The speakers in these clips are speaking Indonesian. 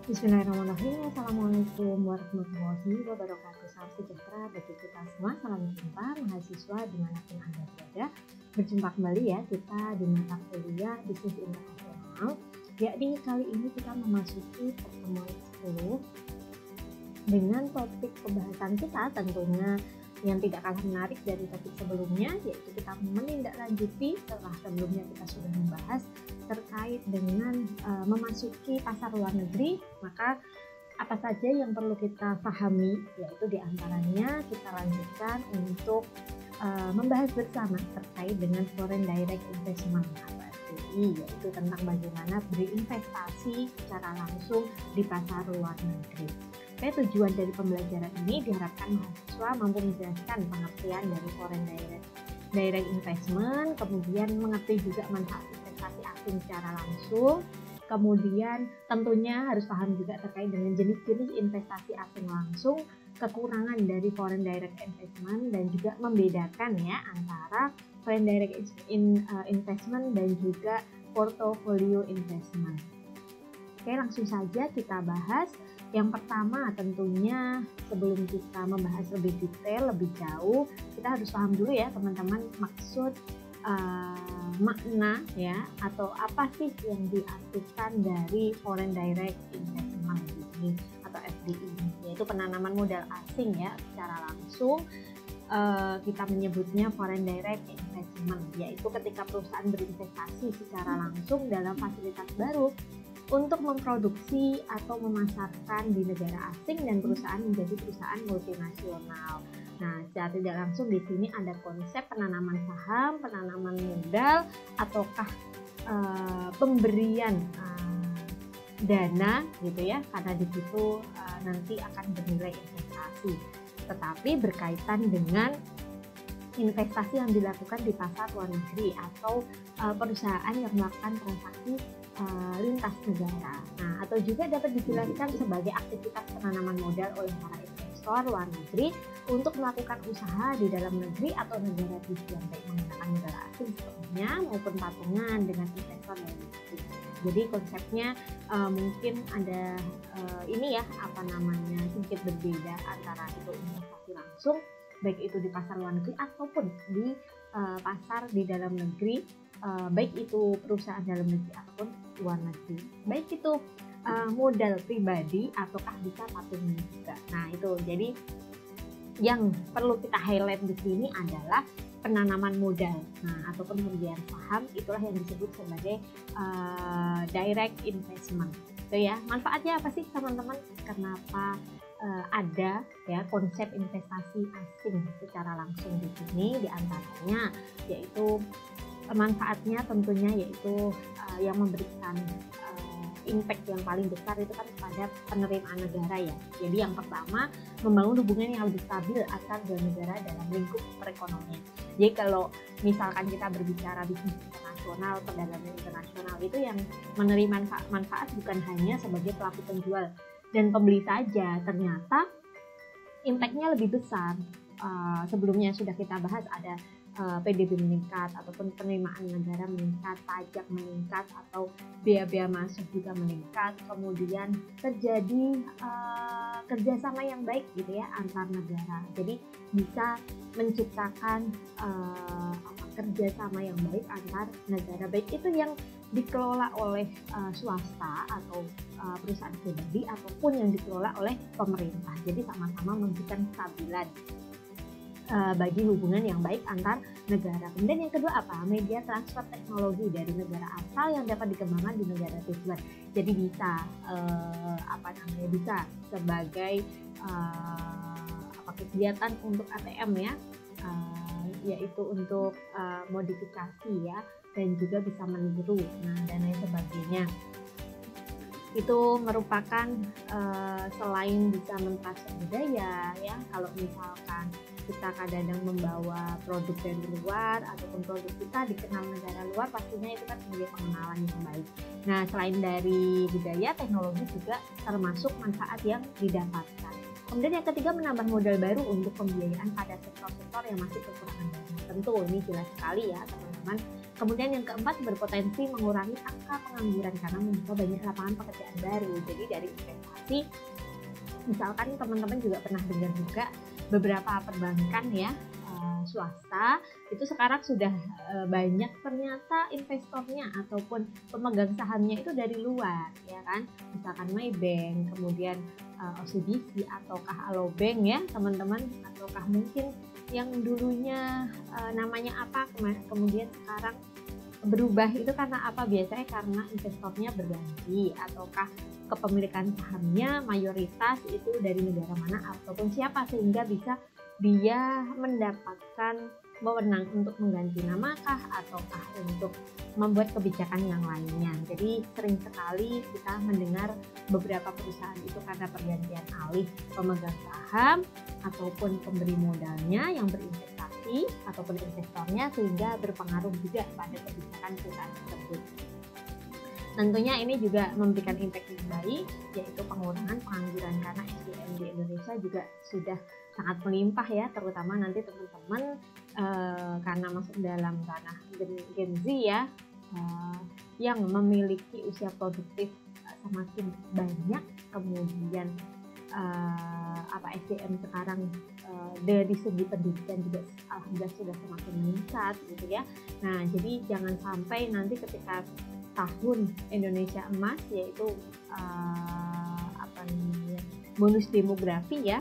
Bismillahirrahmanirrahim. Assalamualaikum warahmatullahi wabarakatuh. Salam sejahtera bagi kita semua. Salam jumpa mahasiswa dimanapun Anda berada. Berjumpa kembali ya kita di mata kuliah Bisnis Internasional. Yakni kali ini kita memasuki pertemuan 10 dengan topik pembahasan kita tentunya yang tidak kalah menarik dari topik sebelumnya, yaitu kita menindaklanjuti setelah sebelumnya kita sudah membahas terkait dengan memasuki pasar luar negeri. Maka apa saja yang perlu kita pahami, yaitu diantaranya kita lanjutkan untuk membahas bersama terkait dengan Foreign Direct Investment atau FDI, yaitu tentang bagaimana berinvestasi secara langsung di pasar luar negeri. Tujuan dari pembelajaran ini diharapkan mahasiswa mampu menjelaskan pengertian dari Foreign Direct Investment, kemudian mengerti juga manfaat investasi asing secara langsung, kemudian tentunya harus paham juga terkait dengan jenis-jenis investasi asing langsung, kekurangan dari Foreign Direct Investment, dan juga membedakan ya antara Foreign Direct Investment dan juga Portfolio Investment. Oke, langsung saja kita bahas. Yang pertama tentunya sebelum kita membahas lebih detail, lebih jauh, kita harus paham dulu ya teman-teman maksud makna ya atau apa sih yang diartikan dari Foreign Direct Investment ini atau FDI, yaitu penanaman modal asing ya secara langsung. Kita menyebutnya Foreign Direct Investment, yaitu ketika perusahaan berinvestasi secara langsung dalam fasilitas baru untuk memproduksi atau memasarkan di negara asing dan perusahaan menjadi perusahaan multinasional. Nah, secara tidak langsung di sini ada konsep penanaman saham, penanaman modal, ataukah pemberian dana gitu ya, karena di situ nanti akan bernilai investasi. Tetapi berkaitan dengan investasi yang dilakukan di pasar luar negeri atau perusahaan yang melakukan transaksi lintas negara. Nah, atau juga dapat dijelaskan sebagai aktivitas penanaman modal oleh para investor luar negeri untuk melakukan usaha di dalam negeri atau negara tujuan, baik menggunakan modal asing sepenuhnya maupun patungan dengan investor dari negeri. Jadi konsepnya mungkin ada ini ya sedikit berbeda antara itu investasi langsung, baik itu di pasar luar negeri ataupun di pasar di dalam negeri, baik itu perusahaan dalam negeri ataupun luar negeri, baik itu modal pribadi ataukah bisa patungan juga. Nah itu jadi yang perlu kita highlight di sini adalah penanaman modal, nah ataupun pembelian saham, itulah yang disebut sebagai direct investment. Itu ya, manfaatnya apa sih teman-teman? Kenapa ada ya konsep investasi asing secara langsung di sini? Diantaranya yaitu manfaatnya tentunya yaitu yang memberikan impact yang paling besar itu kan kepada penerimaan negara ya. Jadi yang pertama, membangun hubungan yang lebih stabil antar dua negara dalam lingkup perekonomian. Jadi kalau misalkan kita berbicara bisnis internasional, perdagangan internasional, itu yang menerima manfaat bukan hanya sebagai pelaku penjual dan pembeli saja, ternyata impact-nya lebih besar. Sebelumnya sudah kita bahas ada PDB meningkat ataupun penerimaan negara meningkat, pajak meningkat atau biaya-biaya masuk juga meningkat, kemudian terjadi kerjasama yang baik gitu ya antar negara. Jadi bisa menciptakan kerjasama yang baik antar negara, baik itu yang dikelola oleh swasta atau perusahaan pribadi ataupun yang dikelola oleh pemerintah. Jadi sama-sama memberikan kestabilan bagi hubungan yang baik antar negara. Kemudian yang kedua apa? Media transfer teknologi dari negara asal yang dapat dikembangkan di negara tujuan. Jadi bisa bisa sebagai kegiatan untuk ATM ya, yaitu untuk modifikasi ya, dan juga bisa meniru dan lain sebagainya. Itu merupakan selain bisa mentransfer budaya ya, kalau misalkan kita kadang-kadang membawa produk dari luar ataupun produk kita dikenal negara luar, pastinya itu kan sebagai pengenalan yang baik. Nah, selain dari budaya, teknologi juga termasuk manfaat yang didapatkan. Kemudian yang ketiga, menambah modal baru untuk pembiayaan pada sektor-sektor yang masih kekurangan dana. Tentu ini jelas sekali ya teman-teman, Kemudian yang keempat, berpotensi mengurangi angka pengangguran karena membuka banyak lapangan pekerjaan baru. Jadi dari investasi, misalkan teman-teman juga pernah dengar juga beberapa perbankan ya, swasta itu sekarang sudah banyak ternyata investornya ataupun pemegang sahamnya itu dari luar, ya kan? Misalkan Maybank, kemudian OCBC ataukah Alobank ya teman-teman, ataukah mungkin yang dulunya namanya apa kemudian sekarang berubah, itu karena apa? Biasanya karena investornya berganti ataukah kepemilikan sahamnya mayoritas itu dari negara mana ataupun siapa, sehingga bisa dia mendapatkan wewenang untuk mengganti namakah ataukah untuk membuat kebijakan yang lainnya. Jadi sering sekali kita mendengar beberapa perusahaan itu karena pergantian alih pemegang saham ataupun pemberi modalnya yang berinvestasi ataupun investornya, sehingga berpengaruh juga pada kebijakan perusahaan tersebut. Tentunya ini juga memberikan impact yang baik, yaitu pengurangan pengangguran karena SDM di Indonesia juga sudah sangat melimpah ya, terutama nanti teman-teman karena masuk dalam ranah Gen Z ya, yang memiliki usia produktif semakin banyak, kemudian SDM sekarang dari segi pendidikan juga alhamdulillah sudah semakin meningkat gitu ya. Nah, jadi jangan sampai nanti ketika tahun Indonesia Emas, yaitu bonus demografi ya,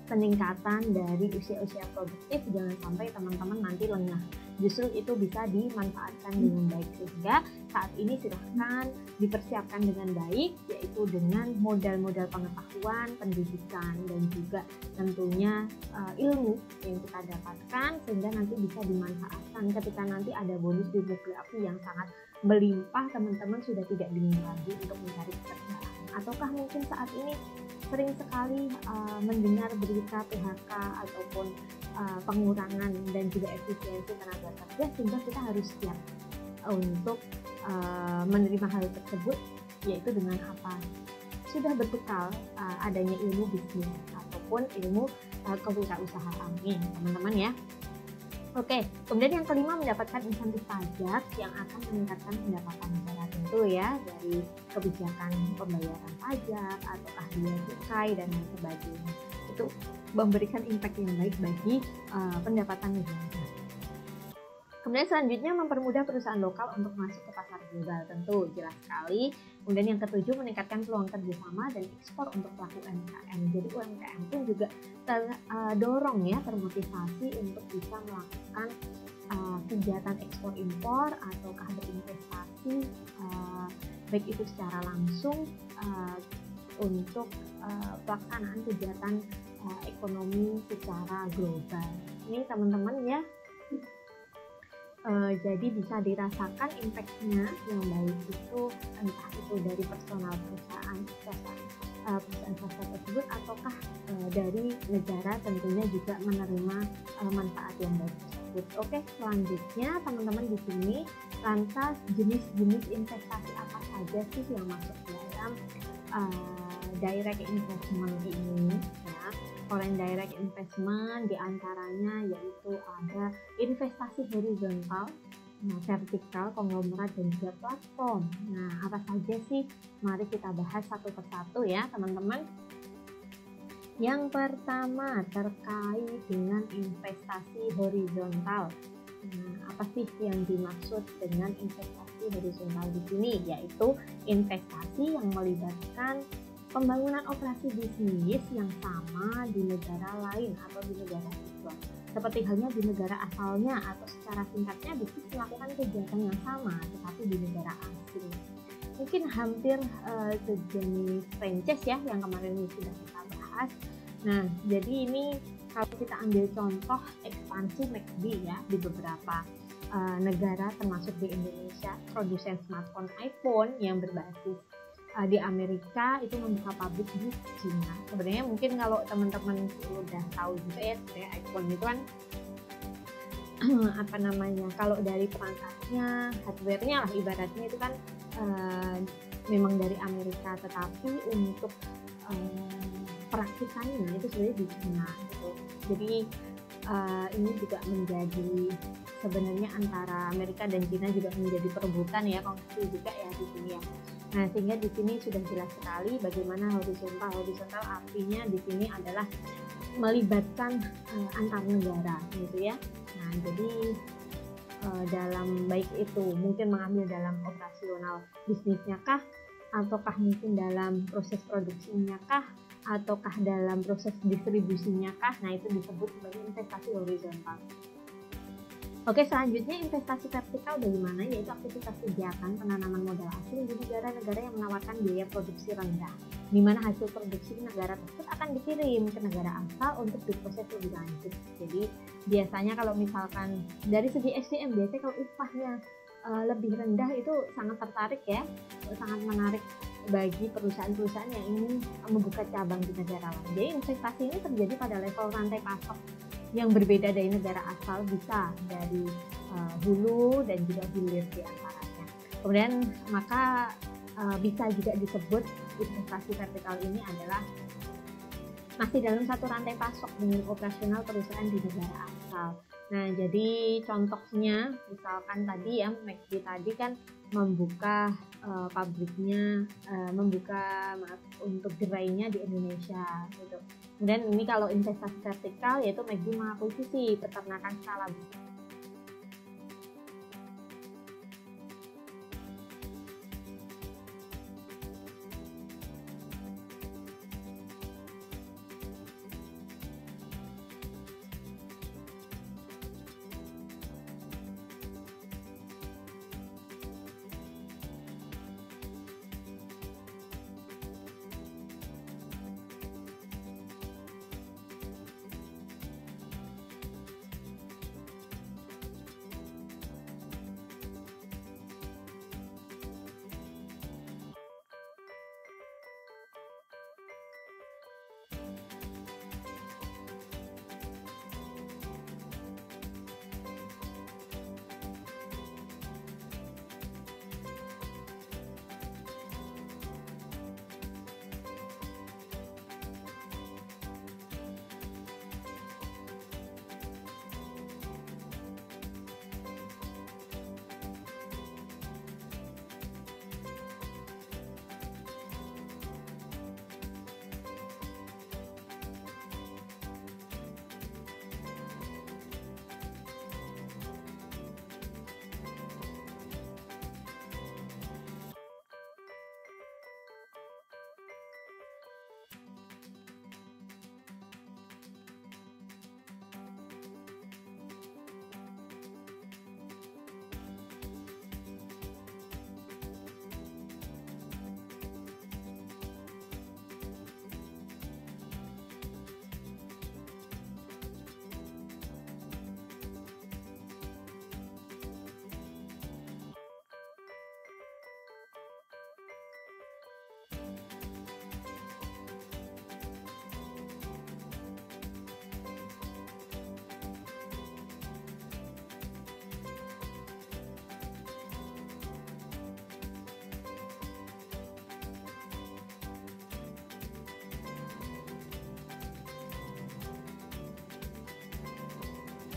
peningkatan dari usia-usia produktif, jangan sampai teman-teman nanti lengah. Justru itu bisa dimanfaatkan dengan baik, sehingga saat ini silahkan dipersiapkan dengan baik, yaitu dengan modal-modal pengetahuan, pendidikan, dan juga tentunya ilmu yang kita dapatkan, sehingga nanti bisa dimanfaatkan ketika nanti ada bonus demografi yang sangat melimpah. Teman-teman sudah tidak bingung lagi untuk mencari pekerjaan. Ataukah mungkin saat ini sering sekali mendengar berita PHK ataupun pengurangan dan juga efisiensi tenaga kerja, sehingga kita harus siap untuk menerima hal tersebut, yaitu dengan apa? Sudah berbekal adanya ilmu bisnis ataupun ilmu kewirausahaan nih teman-teman ya. Oke, kemudian yang kelima, mendapatkan insentif pajak yang akan meningkatkan pendapatan negara, tentu ya, dari kebijakan pembayaran pajak atau biaya cukai dan lain sebagainya. Itu memberikan impact yang baik bagi pendapatan negara. Kemudian selanjutnya, mempermudah perusahaan lokal untuk masuk ke pasar global, tentu jelas sekali. Kemudian yang ketujuh, meningkatkan peluang kerjasama dan ekspor untuk pelaku UMKM. Jadi UMKM pun juga terdorong ya, termotivasi untuk bisa melakukan kegiatan ekspor impor ataukah berinvestasi baik itu secara langsung untuk pelaksanaan kegiatan ekonomi secara global. Ini teman-teman ya. Jadi bisa dirasakan impact-nya yang baik itu, entah itu dari personal perusahaan swasta tersebut ataukah dari negara, tentunya juga menerima manfaat yang baik tersebut. Oke, selanjutnya teman-teman di sini, lantas jenis-jenis investasi apa saja sih yang masuk dalam direct investment ini ya. Foreign direct investment diantaranya yaitu ada investasi horizontal, vertikal, konglomerat, dan juga platform. Nah, apa saja sih? Mari kita bahas satu persatu ya teman-teman. Yang pertama terkait dengan investasi horizontal. Nah, apa sih yang dimaksud dengan investasi horizontal di sini? Yaitu investasi yang melibatkan pembangunan operasi bisnis yang sama di negara lain atau di negara tujuan, seperti halnya di negara asalnya, atau secara singkatnya bisnis melakukan kegiatan yang sama tetapi di negara asing. Mungkin hampir sejenis franchise ya yang kemarin ini sudah kita bahas. Nah, jadi ini kalau kita ambil contoh ekspansi McD ya di beberapa negara termasuk di Indonesia, produsen smartphone iPhone yang berbasis di Amerika itu membuka pabrik di China. Sebenarnya mungkin kalau teman-teman sudah tahu juga ya, sebenarnya iPhone itu kan kalau dari perangkatnya, hardware-nya lah ibaratnya itu kan memang dari Amerika, tetapi untuk perakitannya itu sebenarnya di China gitu. Jadi ini juga menjadi sebenarnya antara Amerika dan China juga menjadi perebutan ya, konflik juga ya di sini ya. Nah, sehingga di sini sudah jelas sekali bagaimana horizontal. Horizontal artinya di sini adalah melibatkan antar negara gitu ya. Nah, jadi dalam baik itu mungkin mengambil dalam operasional bisnisnya kah, ataukah mungkin dalam proses produksinya kah, ataukah dalam proses distribusinya kah. Nah, itu disebut sebagai investasi horizontal. Oke, selanjutnya investasi vertikal bagaimana, yaitu aktivitas kegiatan penanaman modal asing di negara-negara yang menawarkan biaya produksi rendah, di mana hasil produksi negara tersebut akan dikirim ke negara asal untuk diproses lebih lanjut. Jadi biasanya kalau misalkan dari segi SDM, biasanya kalau upahnya lebih rendah itu sangat tertarik ya, sangat menarik bagi perusahaan-perusahaan yang ingin membuka cabang di negara lain. Jadi investasi ini terjadi pada level rantai pasok yang berbeda dari negara asal, bisa dari hulu dan juga hilir di antaranya. Kemudian maka bisa juga disebut investasi vertikal ini adalah masih dalam satu rantai pasok dengan operasional perusahaan di negara asal. Nah, jadi contohnya misalkan tadi ya, McD tadi kan membuka pabriknya, untuk gerainya di Indonesia gitu. Kemudian ini kalau investasi vertikal, yaitu McD mengakuisisi peternakan skala besar.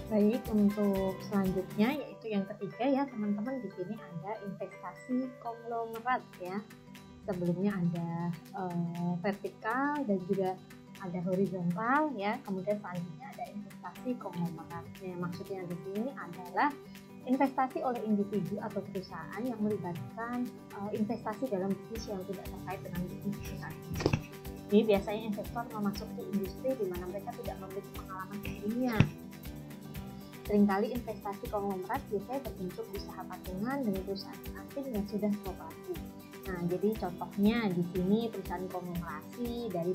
Baik, untuk selanjutnya yaitu yang ketiga ya teman-teman, di sini ada investasi konglomerat ya. Sebelumnya ada vertikal dan juga ada horizontal ya. Kemudian selanjutnya ada investasi konglomerat. Nah, maksudnya di sini adalah investasi oleh individu atau perusahaan yang melibatkan investasi dalam bisnis yang tidak terkait dengan bisnis perusahaan. Jadi biasanya investor memasuki industri di mana mereka tidak memiliki pengalaman sebelumnya. Seringkali investasi konglomerat biasanya berbentuk usaha patungan dengan perusahaan asing yang sudah beroperasi. Nah, jadi contohnya di sini perusahaan konglomerasi dari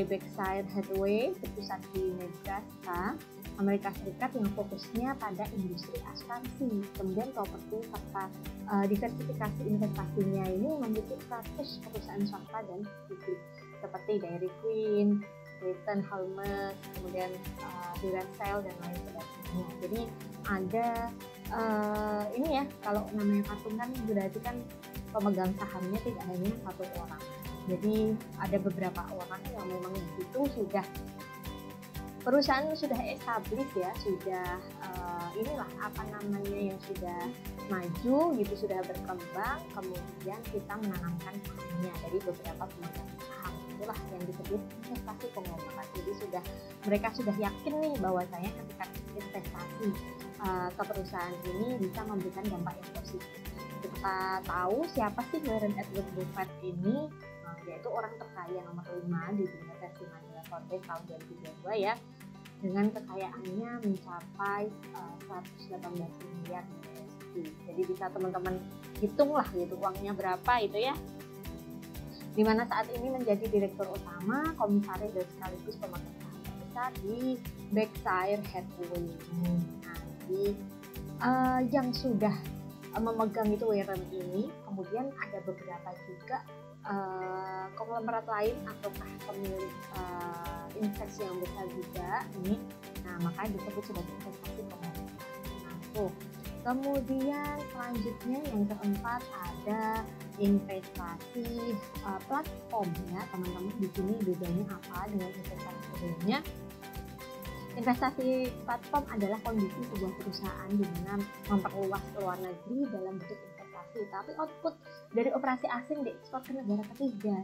Berkshire Hathaway berpusat di Nebraska, Amerika Serikat, yang fokusnya pada industri asuransi, kemudian properti, serta diversifikasi investasinya ini memiliki 100 perusahaan swasta dan publik seperti Dairy Queen, Clayton Homes, kemudian Duracell dan lain sebagainya. Jadi ada ini ya, kalau namanya patungan berarti kan pemegang sahamnya tidak hanya satu orang. Jadi ada beberapa orang yang memang itu sudah perusahaan sudah established ya, sudah inilah apa namanya yang sudah maju gitu, sudah berkembang, kemudian kita menanamkan sahamnya dari beberapa pemegang saham. Itulah yang disebut investasi konglomerat. Jadi mereka sudah yakin nih bahwasanya ketika investasi ke perusahaan ini bisa memberikan dampak yang positif. Kita tahu siapa sih Warren Buffett ini, yaitu orang terkaya nomor 5 di dunia versi Manila Forbes tahun 2022 ya, dengan kekayaannya mencapai 118 miliar USD. Jadi bisa teman-teman hitunglah gitu uangnya berapa itu ya. Dimana saat ini menjadi direktur utama, komisaris dan sekaligus pemegang saham terbesar di Berkshire Hathaway. Nah, yang sudah memegang itu Warren ini, kemudian ada beberapa juga konglomerat lain ataukah pemilik investasi yang besar juga ini. Nah, maka disebut sebagai investasi konglomerat. Nah, tuh. Kemudian selanjutnya yang keempat ada investasi platform ya teman-teman. Di sini bedanya apa dengan investasi sebelumnya? Investasi platform adalah kondisi sebuah perusahaan di mana memperluas ke luar negeri dalam bentuk investasi, tapi output dari operasi asing diekspor ke negara ketiga.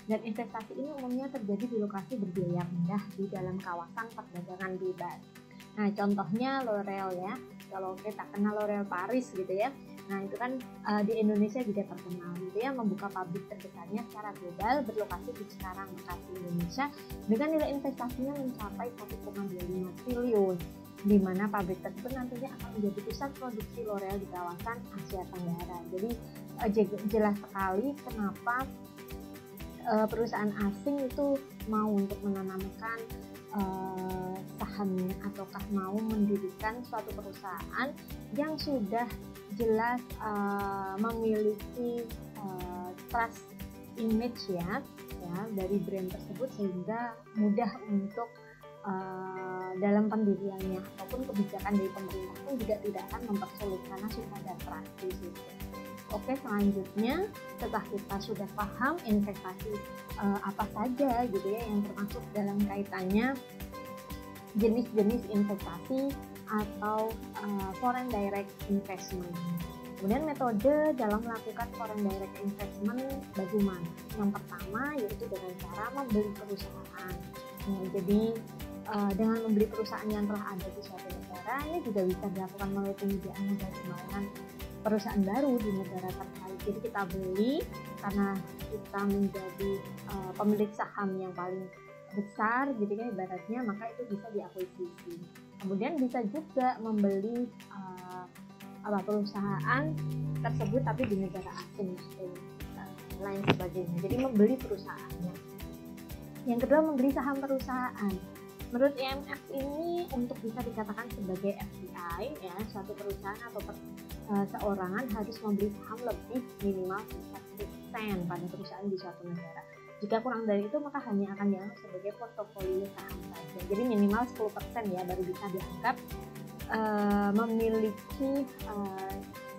Dan investasi ini umumnya terjadi di lokasi berbiaya rendah di dalam kawasan perdagangan bebas. Nah, contohnya L'Oreal ya. Kalau kita kenal L'Oreal Paris gitu ya. Nah, itu kan di Indonesia juga terkenal gitu ya, membuka pabrik terbesarnya secara global berlokasi di Cikarang, Bekasi, Indonesia dengan nilai investasinya mencapai 1,25 triliun, di mana pabrik tersebut nantinya akan menjadi pusat produksi L'Oreal di kawasan Asia Tenggara. Jadi jelas sekali kenapa perusahaan asing itu mau untuk menanamkan sahamnya ataukah mau mendirikan suatu perusahaan yang sudah jelas memiliki trust image ya dari brand tersebut, sehingga mudah untuk dalam pendiriannya ataupun kebijakan dari pemerintah pun juga tidak akan mempersulit karena sudah ada trust di situ. Oke, selanjutnya setelah kita sudah paham investasi apa saja gitu ya yang termasuk dalam kaitannya jenis-jenis investasi atau foreign direct investment. Kemudian metode dalam melakukan foreign direct investment bagaimana? Yang pertama yaitu dengan cara membeli perusahaan. Nah, jadi dengan membeli perusahaan yang telah ada di suatu negara, ini juga bisa dilakukan melalui penyediaan modal pembangunan perusahaan baru di negara terkait. Jadi kita beli karena kita menjadi pemilik saham yang paling besar gitu kan ibaratnya, maka itu bisa diakuisisi. Kemudian bisa juga membeli perusahaan tersebut tapi di negara asing dan lain sebagainya. Jadi membeli perusahaannya. Yang kedua, membeli saham perusahaan. Menurut IMF ini untuk bisa dikatakan sebagai FDI ya, suatu perusahaan atau seorangan harus membeli saham lebih minimal 10% pada perusahaan di suatu negara. Jika kurang dari itu maka hanya akan dianggap sebagai portofolio saham saja. Jadi minimal 10% ya baru bisa dianggap memiliki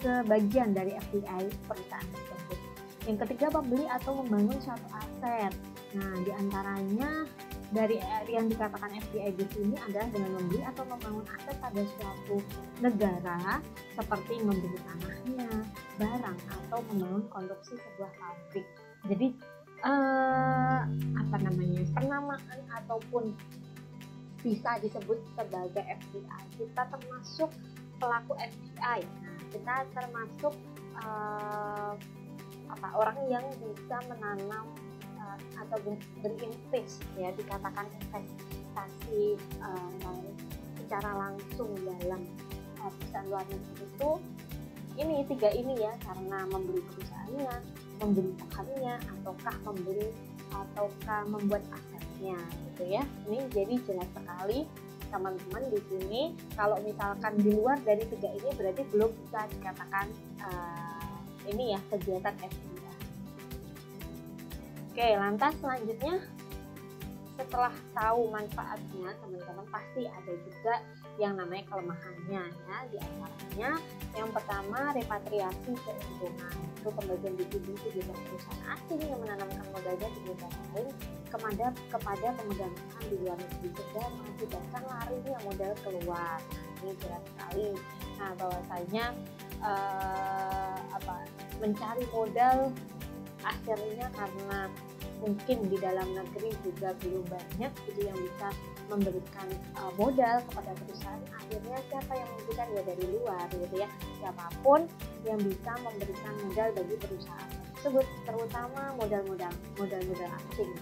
sebagian dari FDI perusahaan tersebut. Yang ketiga, membeli atau membangun suatu aset. Nah, diantaranya dari yang dikatakan FDI di sini adalah dengan membeli atau membangun aset pada suatu negara seperti membeli tanahnya, barang, atau membangun konstruksi sebuah pabrik. Jadi penamaan ataupun bisa disebut sebagai FDI. Kita termasuk pelaku FDI. Nah, kita termasuk orang yang bisa menanam atau berinvest ya, dikatakan investasi secara langsung dalam perusahaan luar negeri itu ini tiga ini ya, karena membeli perusahaannya, membeli sahamnya, ataukah membuat asetnya gitu ya. Ini jadi jelas sekali teman-teman di sini kalau misalkan di luar dari tiga ini berarti belum bisa dikatakan ini ya kegiatan FDI. Oke, lantas selanjutnya setelah tahu manfaatnya teman-teman pasti ada juga yang namanya kelemahannya ya. Di antaranya yang pertama repatriasi keuntungan, itu pembagian dividen kegiatan perusahaan asing yang menanamkan modalnya di negara lain kepada pemegang saham di luar negeri, sehingga mengakibatkan larinya modal keluar. ini berat sekali. Nah, bahwasanya mencari modal akhirnya karena mungkin di dalam negeri juga belum banyak gitu yang bisa memberikan modal kepada perusahaan. Akhirnya siapa yang memberikan? Ya dari luar gitu ya, siapapun yang bisa memberikan modal bagi perusahaan tersebut, terutama modal-modal asing.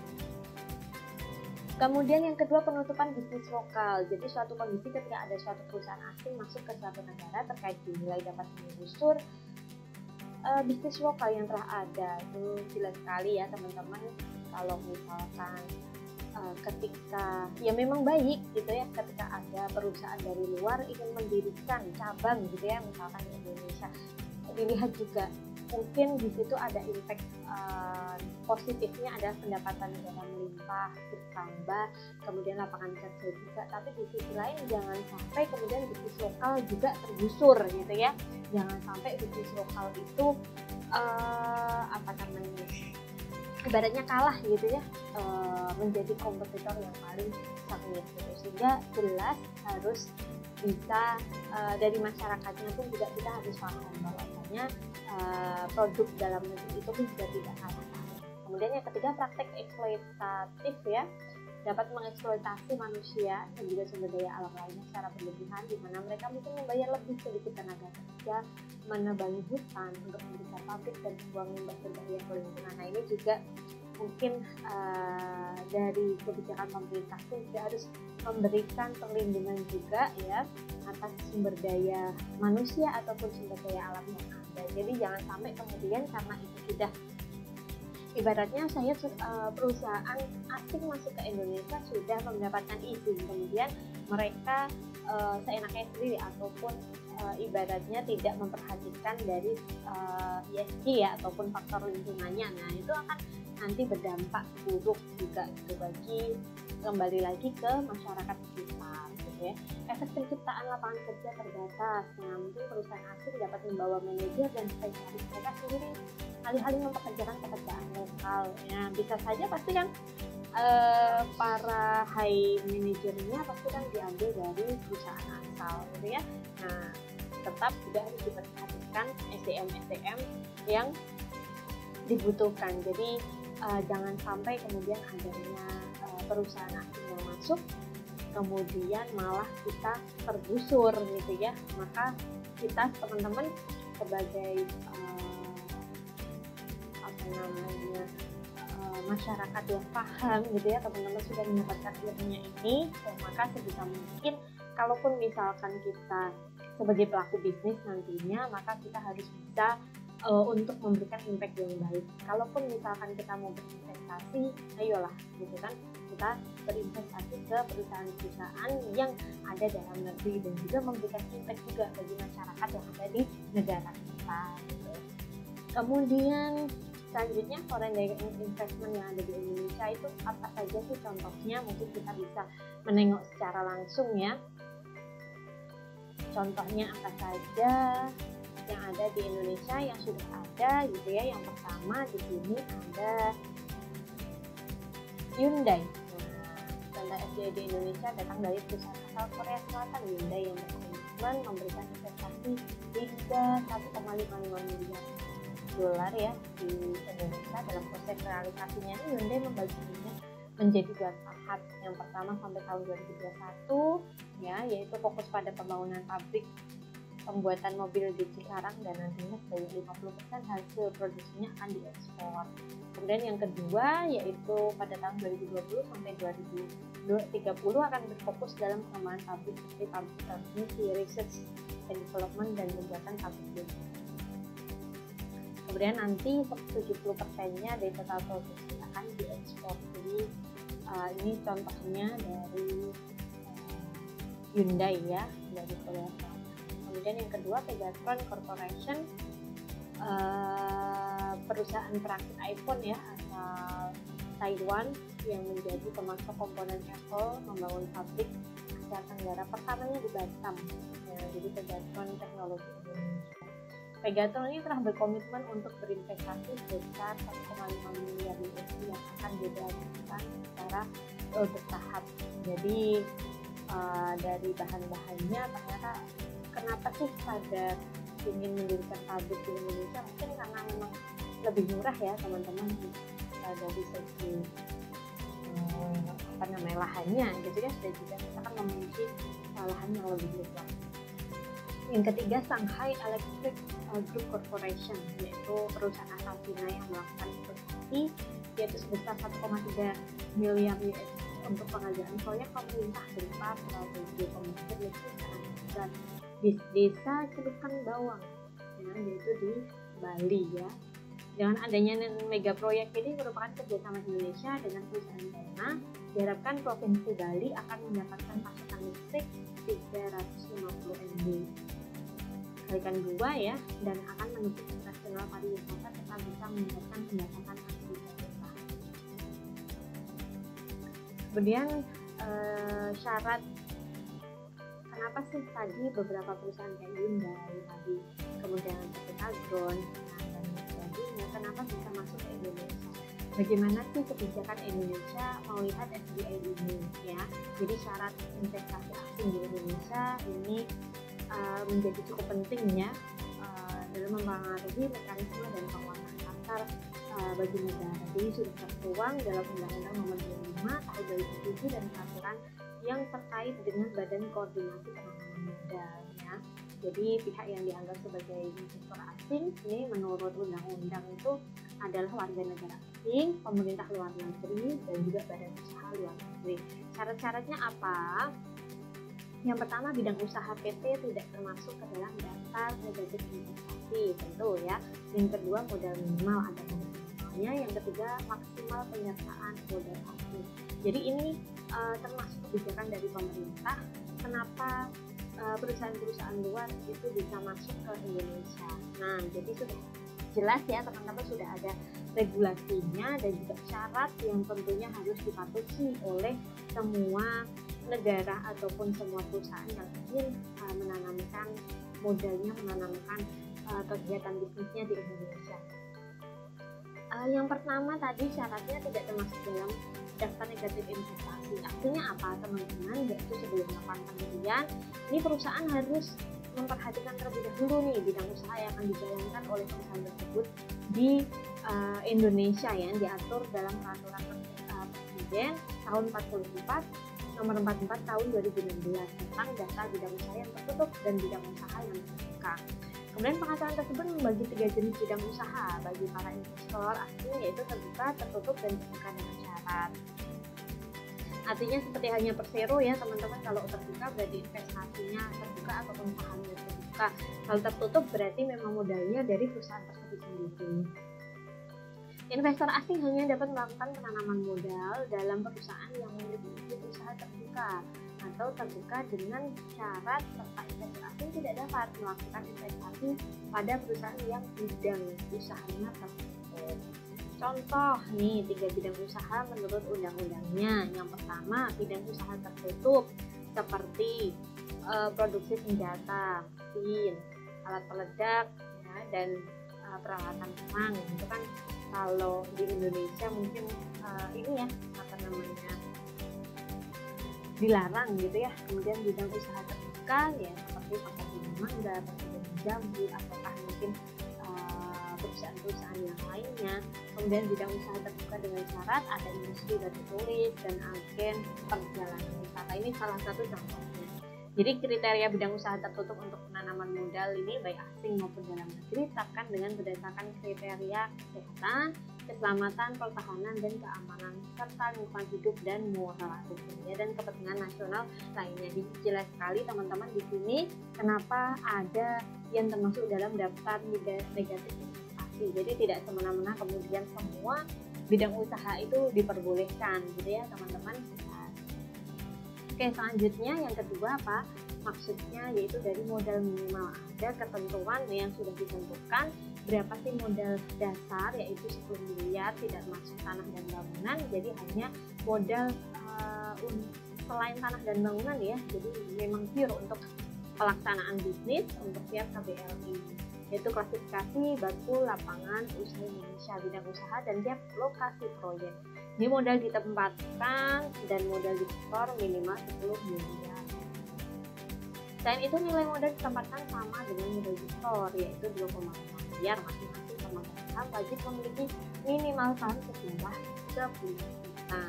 Kemudian yang kedua, penutupan bisnis lokal. Jadi suatu kondisi ketika ada suatu perusahaan asing masuk ke suatu negara terkait dinilai dapat mengusur bisnis lokal yang telah ada. Itu jelas sekali ya teman-teman, kalau misalkan ketika ya memang baik gitu ya, ketika ada perusahaan dari luar ingin mendirikan cabang gitu ya, misalkan di Indonesia, dilihat juga mungkin di situ ada impact positifnya, ada pendapatan negara melimpah bertambah, kemudian lapangan kerja juga. Tapi di sisi lain jangan sampai kemudian bisnis lokal juga tergusur gitu ya, jangan sampai bisnis lokal itu ibaratnya kalah gitu ya, menjadi kompetitor yang paling sengit gitu. Sehingga jelas harus bisa dari masyarakatnya pun juga kita harus paham bahwasanya produk dalam negeri itu pun juga tidak kalah. Kemudian yang ketiga, praktek eksploitatif ya, dapat mengeksploitasi manusia dan juga sumber daya alam lainnya secara berlebihan, di mana mereka mungkin membayar lebih sedikit tenaga kerja, menebangi hutan untuk mendirikan pabrik dan membuang limbah berbahaya ke lingkungan. Nah, ini juga mungkin dari kebijakan pemerintah pun juga harus memberikan perlindungan juga ya atas sumber daya manusia ataupun sumber daya alam yang ada. Jadi jangan sampai kemudian karena itu sudah ibaratnya saya perusahaan asing masuk ke Indonesia sudah mendapatkan izin, kemudian mereka seenaknya sendiri ataupun ibaratnya tidak memperhatikan dari ESG ya ataupun faktor lingkungannya. Nah, itu akan nanti berdampak buruk juga gitu bagi kembali lagi ke masyarakat sekitar gitu ya. Efek penciptaan lapangan kerja terbatas. Nah, mungkin perusahaan asing dapat membawa manajer dan spesialis mereka sendiri alih-alih mempekerjakan pekerjaan lokal. Ya, bisa saja pasti kan para high manajernya pasti kan diambil dari perusahaan asal gitu ya. Nah, tetap juga harus diperhatikan SDM yang dibutuhkan. Jadi jangan sampai kemudian adanya perusahaan asing yang masuk kemudian malah kita tergusur gitu ya. Maka kita teman-teman sebagai masyarakat yang paham gitu ya, teman-teman sudah mendapatkan ilmunya ini, maka sebisa mungkin kalaupun misalkan kita sebagai pelaku bisnis nantinya, maka kita harus bisa untuk memberikan impact yang baik. Kalaupun misalkan kita mau berinvestasi, ayolah gitu kan, kita berinvestasi ke perusahaan-perusahaan yang ada dalam negeri dan juga memberikan impact juga bagi masyarakat yang ada di negara kita gitu. Kemudian selanjutnya, foreign direct investment yang ada di Indonesia itu apa saja sih contohnya? Mungkin kita bisa menengok secara langsung ya. Contohnya apa saja yang ada di Indonesia yang sudah ada gitu ya. Yang pertama di sini ada Hyundai. Contoh FDI di Indonesia datang dari perusahaan asal Korea Selatan, Hyundai, yang berkomitmen memberikan investasi hingga 1,55 miliar dolar ya di Indonesia. Dalam proses realisasinya ini Hyundai membaginya menjadi 2 tahap. Yang pertama sampai tahun 2021 ya, yaitu fokus pada pembangunan pabrik pembuatan mobil di Cikarang dan nantinya sebanyak 50% hasil produksinya akan diekspor. Kemudian yang kedua yaitu pada tahun 2020 sampai 2030 akan berfokus dalam pengembangan pabrik seperti pabrik transmisi, research and development, dan pembuatan pabrik bensin. Kemudian nanti 70%-nya dari total produksi akan diekspor. Jadi ini contohnya dari Hyundai ya, dari Korea Selatan. Kemudian yang kedua, Pegatron Corporation, perusahaan perakit iPhone ya asal Taiwan yang menjadi pemasok komponen Apple, membangun pabrik Asia Tenggara pertamanya di Batam. Ya, jadi Pegatron Teknologi Indonesia. Pegatron ini telah berkomitmen untuk berinvestasi sebesar 1,5 miliar USD yang akan dibelanjakan secara bertahap. Jadi dari bahan-bahannya ternyata kenapa sih pada ingin mendirikan pabrik di Indonesia, mungkin karena memang lebih murah ya teman-teman, dari segi lahannya gitu ya, dan juga kita kan memiliki lahan yang lebih luas. Yang ketiga, Shanghai Electric Group Corporation, yaitu perusahaan asal China yang melakukan investasi yaitu sebesar 1,3 miliar US untuk pengadaan proyek pemerintah berupa strategi pembangkit listrik tenaga di desa Celukan Bawang, yaitu di Bali ya. Dengan adanya mega proyek ini merupakan kerjasama Indonesia dengan perusahaan China, diharapkan Provinsi Bali akan mendapatkan pasokan listrik 350 MW kalikan 2 ya, dan akan mendukung nasional pariwisata serta bisa meningkatkan pendapatan asli desa. Kemudian syarat kenapa sih tadi beberapa perusahaan kayak Hyundai tadi, kemudian PT Agron dan sebagainya, kenapa bisa masuk ke Indonesia? Bagaimana sih kebijakan Indonesia melihat FDI ini ya? Jadi syarat investasi asing di Indonesia ini menjadi cukup penting ya dalam mempengaruhi mekanisme dan penguasaan pasar bagi negara. Jadi sudah tertuang dalam Undang-Undang Nomor 25 Tahun 2007 dan peraturan yang terkait dengan Badan Koordinasi Penanaman Modal ya. Jadi pihak yang dianggap sebagai investor asing ini menurut undang-undang itu adalah warga negara asing, pemerintah luar negeri, dan juga badan usaha luar negeri. Syarat-syaratnya apa? Yang pertama, bidang usaha PT tidak termasuk ke dalam daftar negatif investasi, tentu ya. Yang kedua, modal minimal ada minimalnya. Yang ketiga, maksimal penyertaan modal asing. Jadi ini termasuk kebijakan dari pemerintah. Kenapa perusahaan-perusahaan luar itu bisa masuk ke Indonesia? Nah, jadi sudah jelas ya teman-teman, sudah ada regulasinya dan juga syarat yang tentunya harus dipatuhi oleh semua negara ataupun semua perusahaan yang ingin menanamkan modalnya, menanamkan kegiatan bisnisnya di Indonesia. Yang pertama tadi syaratnya tidak termasuk dalam daftar negatif investasi. Artinya apa teman-teman? Yaitu sebelum melakukan pendirian, ini perusahaan harus memperhatikan terlebih dahulu nih bidang usaha yang akan dijalankan oleh perusahaan tersebut di Indonesia yang diatur dalam peraturan Presiden tahun 44 nomor 44 tahun 2016 tentang daftar bidang usaha yang tertutup dan bidang usaha yang terbuka. Kemudian pengaturan tersebut membagi 3 jenis bidang usaha bagi para investor asing, yaitu terbuka, tertutup, dan terbuka dengan syarat. Artinya seperti hanya Persero ya teman-teman, kalau terbuka berarti investasinya terbuka ataupun sahamnya terbuka. Kalau tertutup berarti memang modalnya dari perusahaan tersebut sendiri. Investor asing hanya dapat melakukan penanaman modal dalam perusahaan yang memiliki usaha terbuka atau terbuka dengan syarat serta investor asing tidak dapat melakukan investasi pada perusahaan yang bidang usahanya tertutup. Contoh nih 3 bidang usaha menurut undang-undangnya. Yang pertama, bidang usaha tertutup seperti produksi senjata, mesin, alat peledak ya, dan peralatan perang. Itu kan kalau di Indonesia mungkin ini ya dilarang gitu ya. Kemudian bidang usaha terbuka ya seperti perkebunan mangga, perkebunan jambu, ataukah mungkin perusahaan-perusahaan yang lainnya. Kemudian bidang usaha terbuka dengan syarat ada industri batu tulis dan agen perjalanan wisata. Ini salah satu contohnya. Jadi kriteria bidang usaha tertutup untuk penanaman modal ini baik asing maupun dalam negeri ditetapkan dengan berdasarkan kriteria kesehatan, keselamatan, pertahanan, dan keamanan serta lingkungan hidup dan moral hukumnya dan kepentingan nasional lainnya. Jadi jelas sekali teman-teman di sini kenapa ada yang termasuk dalam daftar negatif investasi. Jadi tidak semena-mena kemudian semua bidang usaha itu diperbolehkan gitu ya teman-teman. Oke, selanjutnya yang kedua apa? Maksudnya yaitu dari modal minimal. Ada ketentuan yang sudah ditentukan berapa sih modal dasar, yaitu 10 miliar tidak masuk tanah dan bangunan. Jadi hanya modal selain tanah dan bangunan ya. Jadi memang pure untuk pelaksanaan bisnis untuk tiap KBLI. Yaitu klasifikasi batu lapangan usaha Indonesia, bidang usaha dan tiap lokasi proyek. Ini modal ditempatkan dan modal disetor minimal 10 miliar. Selain itu nilai modal ditempatkan sama dengan modal investor, yaitu 2,5 miliar. Masing-masing pemegang saham wajib memiliki minimal saham sejumlah 10 juta.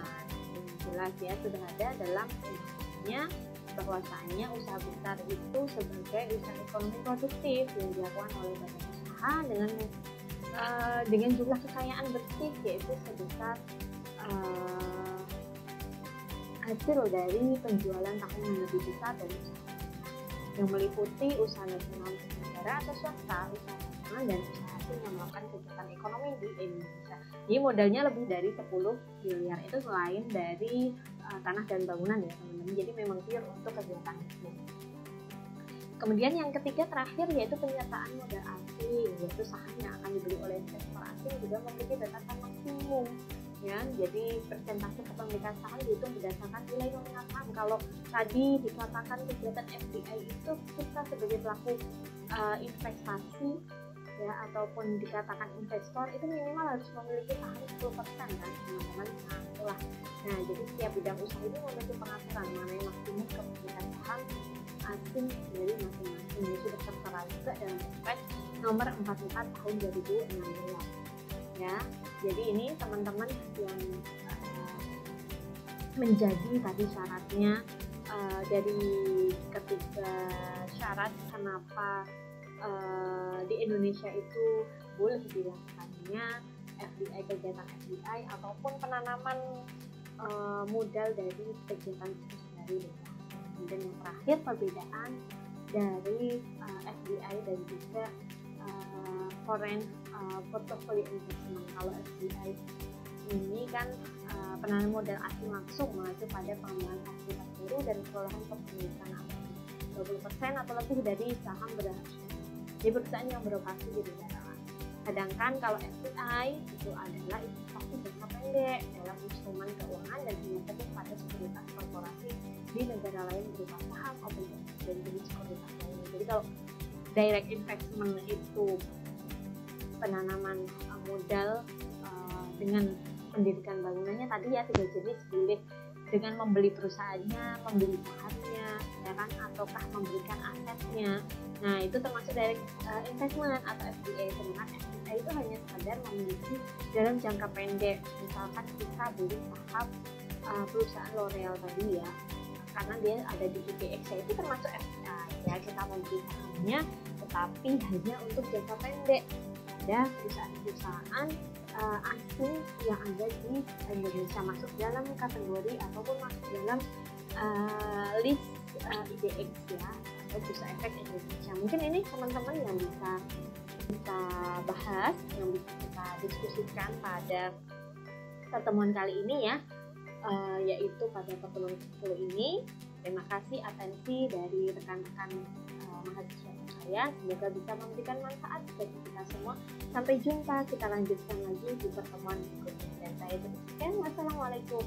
Jelas ya, sudah ada dalam undang-undangnya bahwasanya usaha besar itu sebagai usaha ekonomi produktif yang dilakukan oleh badan usaha dengan jumlah kekayaan bersih yaitu sebesar hasil dari penjualan tahunan yang lebih besar dari usaha yang meliputi usaha nasional negara atau swasta, usaha nasional dan usaha asing yang melakukan kegiatan ekonomi di Indonesia. Jadi modalnya lebih dari 10 miliar itu selain dari tanah dan bangunan ya teman-teman. Jadi memang pure untuk kegiatan itu. Kemudian yang ketiga terakhir yaitu penyertaan modal asing, yaitu saham yang akan dibeli oleh investor asing juga memiliki batasan maksimum. Ya, jadi persentase kepemilikan saham dihitung berdasarkan nilai nominal saham. Kalau tadi dikatakan kegiatan FDI itu kita sebagai pelaku investasi ya ataupun dikatakan investor itu minimal harus memiliki saham 10% kan teman-teman. Nah itulah. Nah jadi setiap bidang usaha ini memiliki pengaturan mengenai maksimum kepemilikan saham asing dari masing-masing. Ini sudah tertera juga dalam Kepres nomor 44 tahun 2016. Ya, jadi ini teman-teman yang menjadi tadi syaratnya dari ketiga syarat kenapa di Indonesia itu boleh dilakukannya FDI, kegiatan FDI ataupun penanaman modal dari kegiatan dari desa. Kemudian yang terakhir perbedaan dari FDI dan juga foreign portfolio investment. Kalau FDI ini kan penanaman modal asing langsung mengacu pada pengembangan fasilitas baru dan perolehan kepemilikan 20% atau lebih dari saham di perusahaan yang beroperasi di negara lain. Sedangkan kalau FDI itu adalah investasi jangka pendek dalam instrumen keuangan dan hanya fokus pada sekuritas korporasi di negara lain berupa saham, obligasi dan jenis sekuritas lainnya. Jadi kalau direct investment itu penanaman modal dengan mendirikan bangunannya tadi ya 3 jenis, boleh dengan membeli perusahaannya, membeli sahamnya, ya kan, ataukah memberikan asetnya. Nah itu termasuk direct investment atau FDI. Sedangkan FDI itu hanya sekadar memiliki dalam jangka pendek. Misalkan kita beli saham perusahaan L'Oreal tadi ya, karena dia ada di IDX ya, itu termasuk FDI ya, kita membeli sahamnya tetapi hanya untuk jangka pendek. Ada perusahaan-perusahaan asing yang ada di Indonesia masuk dalam kategori ataupun masuk dalam list IDX ya, atau Bursa Efek Indonesia. Mungkin ini teman-teman yang bisa bahas, yang bisa kita diskusikan pada pertemuan kali ini ya, yaitu pada pertemuan ke-10 ini. Terima kasih atensi dari rekan-rekan mahasiswa saya, semoga bisa memberikan manfaat bagi kita semua. Sampai jumpa, kita lanjutkan lagi di pertemuan berikutnya. Dan saya berikan wassalamualaikum.